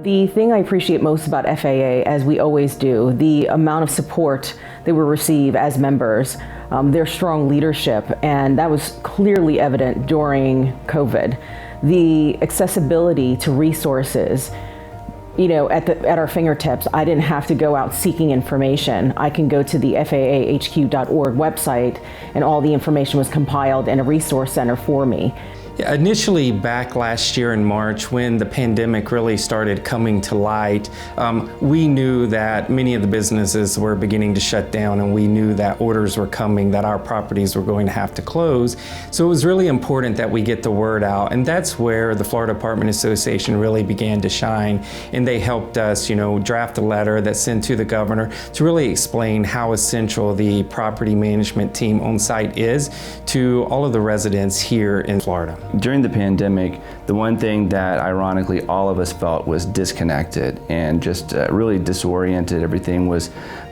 The thing I appreciate most about FAA, as we always do, the amount of support that we receive as members, their strong leadership, and that was clearly evident during COVID. The accessibility to resources, at our fingertips. I didn't have to go out seeking information. I can go to the FAAHQ.org website and all the information was compiled in a resource center for me. Yeah, initially back last year in March, when the pandemic really started coming to light, we knew that many of the businesses were beginning to shut down, and we knew that orders were coming, that our properties were going to have to close. So it was really important that we get the word out, and that's where the Florida Apartment Association really began to shine, and they helped us, draft a letter that's sent to the governor to really explain how essential the property management team on site is to all of the residents here in Florida. During the pandemic, the one thing that ironically all of us felt was disconnected and just really disoriented. Everything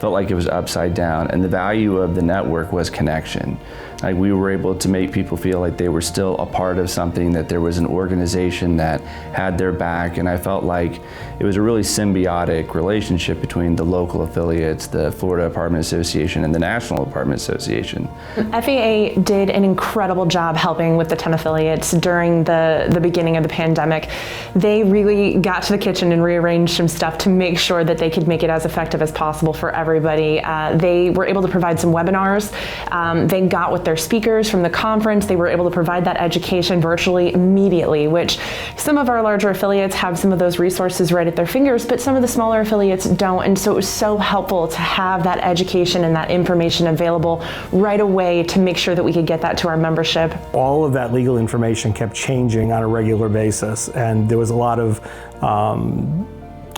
felt like it was upside down, and the value of the network was connection. Like, we were able to make people feel like they were still a part of something, that there was an organization that had their back, and I felt like it was a really symbiotic relationship between the local affiliates, the Florida Apartment Association and the National Apartment Association. FAA did an incredible job helping with the 10 affiliates during the beginning of the pandemic. They really got to the kitchen and rearranged some stuff to make sure that they could make it as effective as possible for everybody. They were able to provide some webinars. They got with their speakers from the conference. They were able to provide that education virtually immediately, which some of our larger affiliates have some of those resources right at their fingers, but some of the smaller affiliates don't. And so it was so helpful to have that education and that information available right away to make sure that we could get that to our membership. All of that legal information kept changing on a regular basis, and there was a lot of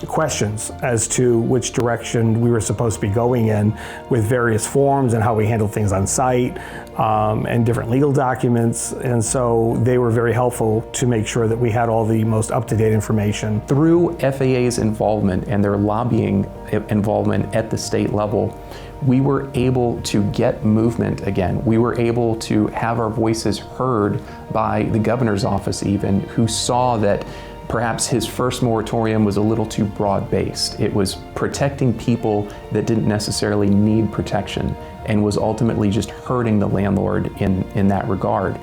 questions as to which direction we were supposed to be going in with various forms and how we handle things on site and different legal documents. And so they were very helpful to make sure that we had all the most up-to-date information. Through FAA's involvement and their lobbying involvement at the state level, we were able to get movement again. We were able to have our voices heard by the governor's office even, who saw that perhaps his first moratorium was a little too broad-based. It was protecting people that didn't necessarily need protection and was ultimately just hurting the landlord in that regard.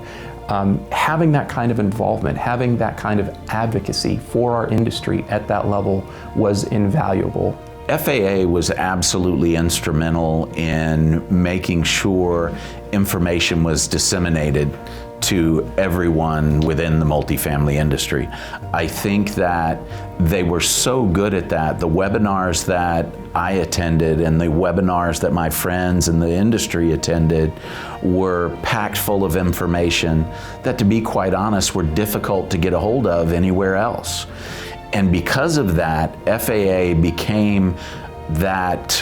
Having that kind of involvement, having that kind of advocacy for our industry at that level was invaluable. FAA was absolutely instrumental in making sure information was disseminated to everyone within the multifamily industry. I think that they were so good at that. The webinars that I attended and the webinars that my friends in the industry attended were packed full of information that, to be quite honest, were difficult to get a hold of anywhere else. And because of that, FAA became that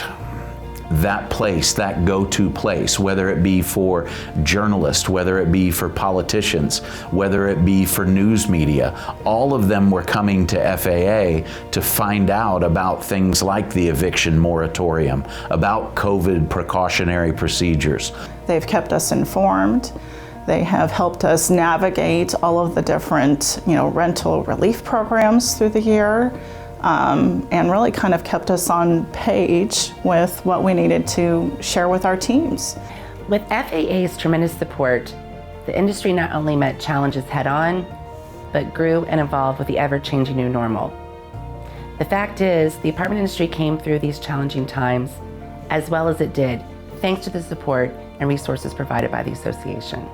place, that go-to place, whether it be for journalists, whether it be for politicians, whether it be for news media. All of them were coming to FAA to find out about things like the eviction moratorium, about COVID precautionary procedures. They've kept us informed. They have helped us navigate all of the different, rental relief programs through the year. And really kind of kept us on page with what we needed to share with our teams. With FAA's tremendous support, the industry not only met challenges head-on, but grew and evolved with the ever-changing new normal. The fact is, the apartment industry came through these challenging times as well as it did, thanks to the support and resources provided by the association.